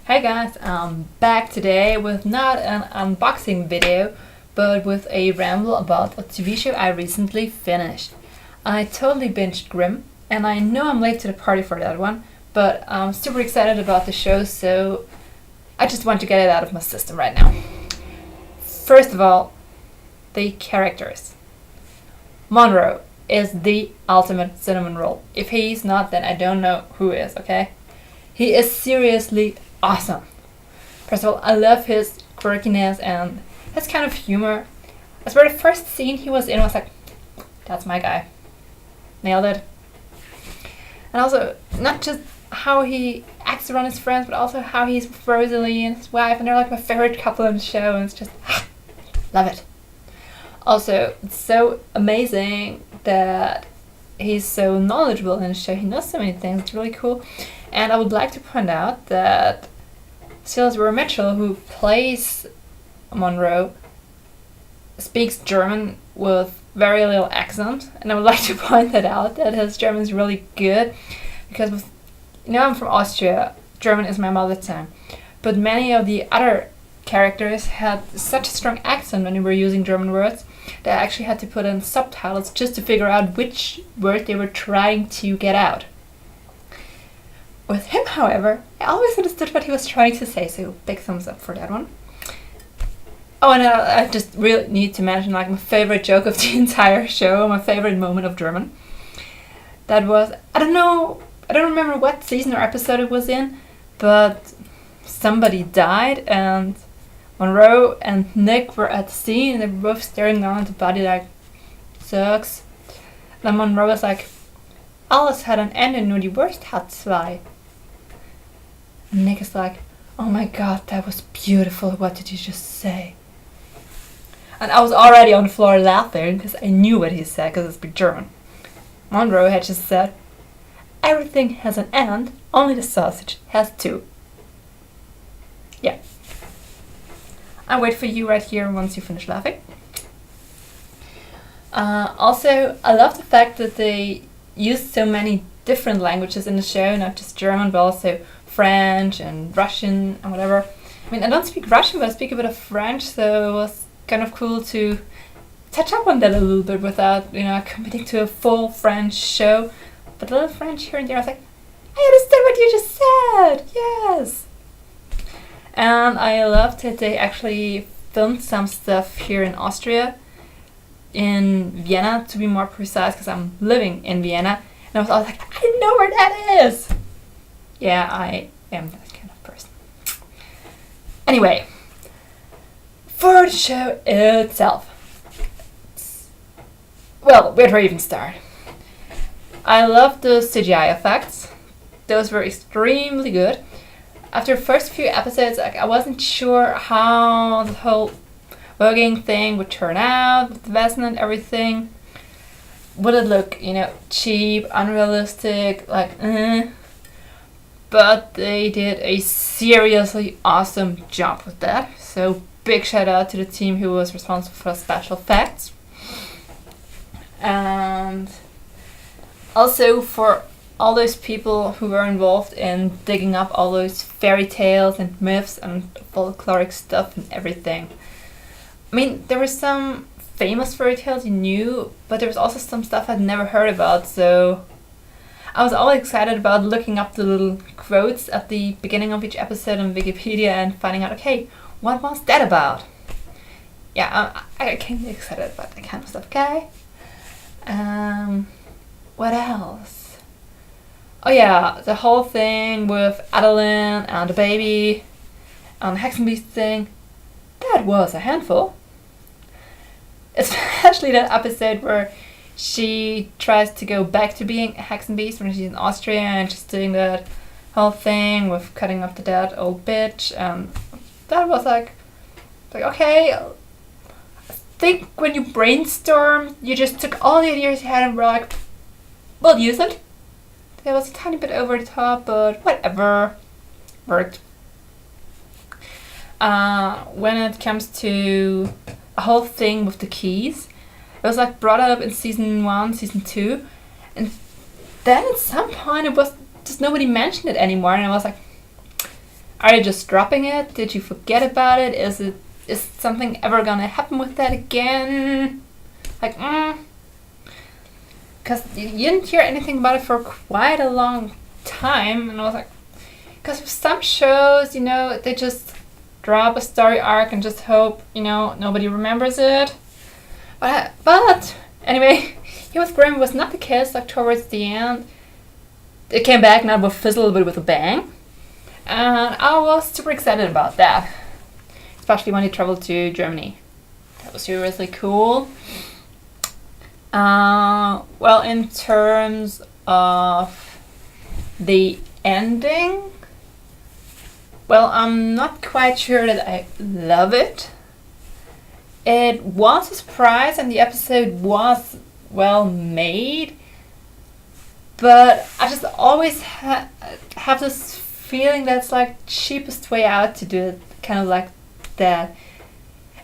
Hey guys, I'm back today with not an unboxing video, but with a ramble about a TV show I recently finished. I totally binged Grimm, and I know I'm late to the party for that one, but I'm super excited about the show, so I just want to get it out of my system right now. First of all, the characters. Monroe is the ultimate cinnamon roll. If he's not, then I don't know who is, okay? He is seriously awesome. First of all, I love his quirkiness and his kind of humor. I swear the first scene he was in was like, that's my guy. Nailed it. And also, not just how he acts around his friends, but also how he's with Rosalie and his wife, and they're like my favorite couple on the show, and it's just, love it. Also, it's so amazing that he's so knowledgeable in the show. He knows so many things. It's really cool. And I would like to point out that Sylvester Mitchell, who plays Monroe, speaks German with very little accent. And I would like to point that out, that his German is really good. Because, I'm from Austria. German is my mother tongue. But many of the other characters had such a strong accent when they were using German words that I actually had to put in subtitles just to figure out which word they were trying to get out. With him, however, I always understood what he was trying to say, so big thumbs up for that one. Oh, and I just really need to mention my favorite joke of the entire show, my favorite moment of German. That was, I don't remember what season or episode it was in, but somebody died and Monroe and Nick were at the scene and they were both staring down at the body like, sucks. And then Monroe was like, alles hat ein Ende, nur die Wurst hat zwei. And Nick is like, oh my god, that was beautiful, what did you just say? And I was already on the floor laughing because I knew what he said because it's big German. Monroe had just said, everything has an end, only the sausage has two. Yeah. I'll wait for you right here once you finish laughing. Also, I love the fact that they used so many different languages in the show, not just German, but also French and Russian and whatever. I mean, I don't speak Russian, but I speak a bit of French, so it was kind of cool to touch up on that a little bit without, committing to a full French show. But a little French here and there, I was like, I understood what you just said! Yes! And I loved that they actually filmed some stuff here in Austria, in Vienna to be more precise, because I'm living in Vienna. And I was always like, I know where that is! Yeah, I am that kind of person. Anyway, for the show itself. Well, where do I even start? I love the CGI effects. Those were extremely good. After the first few episodes, I wasn't sure how the whole voguing thing would turn out, with the vest and everything. Would it look, cheap, unrealistic, But they did a seriously awesome job with that. So big shout out to the team who was responsible for special effects. And also for all those people who were involved in digging up all those fairy tales and myths and folkloric stuff and everything. I mean, there were some famous fairy tales you knew, but there was also some stuff I'd never heard about, so I was always excited about looking up the little quotes at the beginning of each episode on Wikipedia and finding out, okay, what was that about? Yeah, I can get excited about that kind of stuff, okay? What else? Oh yeah, the whole thing with Adeline and the baby and the Hexenbeast thing, that was a handful. Especially that episode where she tries to go back to being a Hexenbeast when she's in Austria and she's doing that whole thing with cutting up the dead old bitch, and that was like okay, I think when you brainstorm, you just took all the ideas you had and were like, we'll use it. It was a tiny bit over the top, but whatever. Worked. When it comes to a whole thing with the keys, it was brought up in season 1, season 2, and then at some point it was just nobody mentioned it anymore, and I was like, Are you just dropping it? Did you forget about it? Is something ever gonna happen with that again? Like, because you didn't hear anything about it for quite a long time, and I was like, because with some shows, they just drop a story arc and just hope, nobody remembers it. But anyway, here with Grimm was not the case. Like towards the end, it came back, now with fizzle a little bit with a bang, and I was super excited about that, especially when he traveled to Germany. That was seriously cool. Well, in terms of the ending, well, I'm not quite sure that I love it. It was a surprise and the episode was well made, but I just always have this feeling that's like cheapest way out to do it, kind of like that.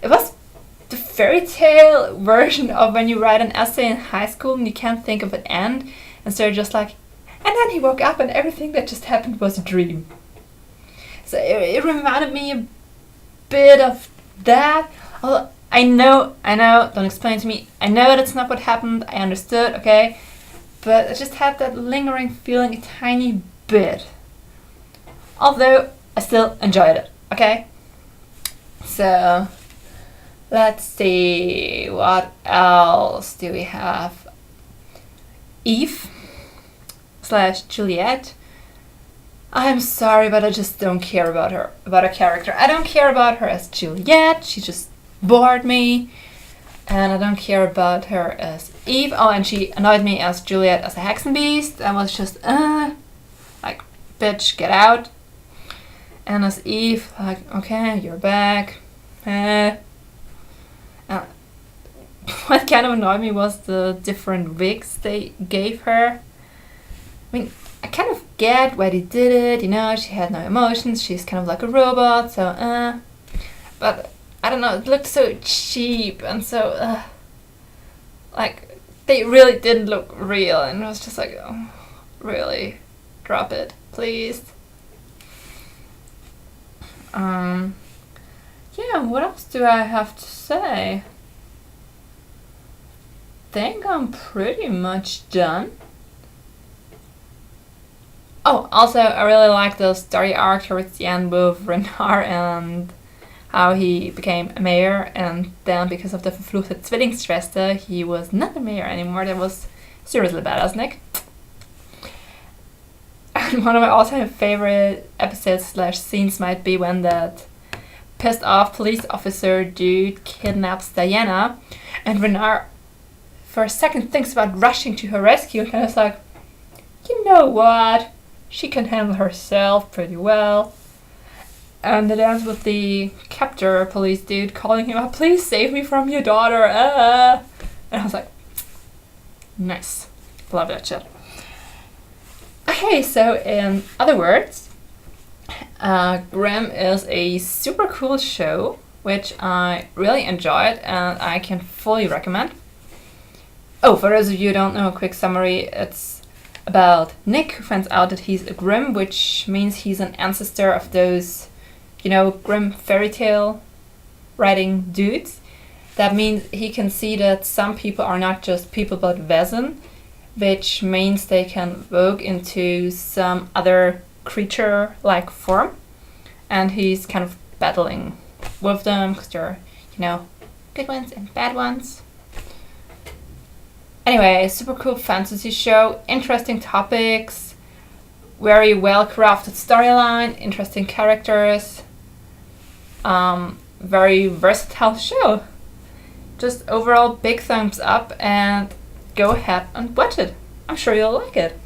It was the fairy tale version of when you write an essay in high school and you can't think of an end, and so you're just like, and then he woke up and everything that just happened was a dream. So it reminded me a bit of that. Although I know, don't explain to me. I know that's not what happened, I understood, okay? But I just had that lingering feeling a tiny bit. Although, I still enjoyed it, okay? So, let's see, what else do we have? Eve / Juliet. I'm sorry, but I just don't care about her character. I don't care about her as Juliet, she just bored me. And I don't care about her as Eve. Oh, and she annoyed me as Juliet as a Hexenbeast. I was just, like, bitch, get out. And as Eve, like, okay, you're back. What kind of annoyed me was the different wigs they gave her. I mean, I kind of get why they did it, she had no emotions, she's kind of like a robot, so, but I don't know, it looked so cheap and so, like, they really didn't look real, and it was just like, oh, really, drop it, please. Yeah, what else do I have to say? Think I'm pretty much done. Oh, also, I really like the story arc towards the end with Renard and how he became a mayor, and then because of the verfluchte Zwillingsschwester, he was not a mayor anymore. That was seriously badass, Nick. And one of my all-time favorite episodes / scenes might be when that pissed off police officer dude kidnaps Diana, and Renard for a second thinks about rushing to her rescue, and is like, you know what? She can handle herself pretty well. And it ends with the captor police dude calling him up, please save me from your daughter. And I was like, nice. Love that shit. Okay, so in other words, Grimm is a super cool show, which I really enjoyed and I can fully recommend. Oh, for those of you who don't know, a quick summary, it's about Nick, who finds out that he's a Grimm, which means he's an ancestor of those, Grimm fairy tale writing dudes. That means he can see that some people are not just people but Wesen, which means they can evoke into some other creature-like form. And he's kind of battling with them, because they're, good ones and bad ones. Anyway, super cool fantasy show, interesting topics, very well crafted storyline, interesting characters, very versatile show. Just overall big thumbs up and go ahead and watch it. I'm sure you'll like it.